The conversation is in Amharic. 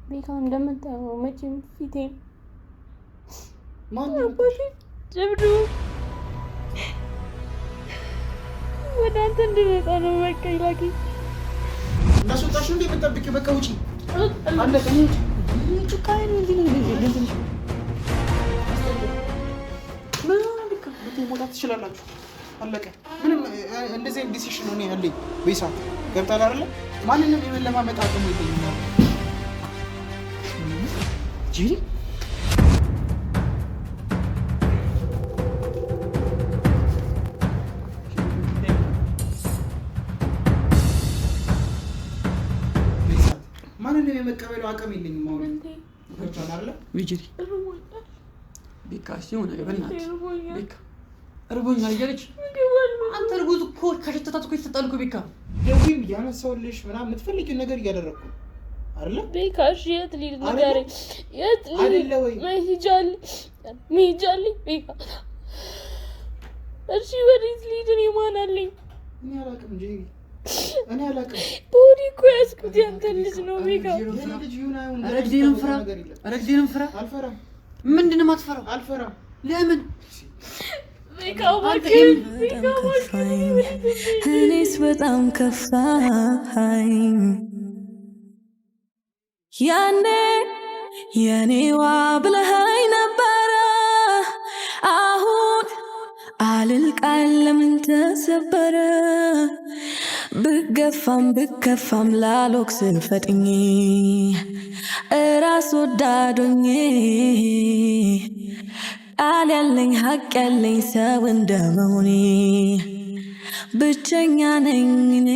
ቤካ እንደምታየው መቼም ፊቴን ማን ጀብዱ ወደ አንተ እንድመጣ ነው በቃ ይላኪ እንዳስወጣሽ እንዴ የምጠብቂው? በቃ ውጪ አለቀ። ውጪ ካይን እንዴ ነው ምን አለቀ? መውጣት ትችላላችሁ። አለቀ። ምንም እንደዚህ ዲሲሽን ነው ያለኝ። ቤሳ ገብታል አይደለ? ማንንም የመለማመጥ አቅሙ የለኝም። ጂሪ ማንንም የመቀበሉ አቅም የለኝም። አሁን ገብታል አይደለ? ጂሪ ቤካ ሲሆን በእናትህ ቤካ እርቦኛል እያለች አንተ እርጉዝ እኮ ከሸተታት እኮ ይሰጣል እኮ ቤካ ደውዬም እያነሳሁልሽ ምናምን የምትፈልጊውን ነገር እያደረግኩ አይደለ? ቤካ እሺ የት ልሂድ ንገረኝ። የት ልሂድ? መሄጃ ቤካ እሺ ወዴት ልሂድ? እኔ ማን አለኝ? እኔ አላውቅም እንጂ እኔ አላውቅም። በወዴ እኮ ያዝኩት ያንተ ልጅ ነው ቤካ። ረግዴንም ፍራ። አልፈራም። ምንድን ነው የማትፈራው? አልፈራም። ለምን? እኔስ በጣም ከፋኝ ያኔ የኔዋ ብለኸኝ ነበረ። አሁን አልል ቃል ለምን ተሰበረ? ብከፋም ላልወቅስ ፈጥኜ እራስ ወዳዶኜ ቃል ያለኝ ሀቅ ያለኝ ሰው እንደመሆኔ ብቸኛ ነኝ እኔ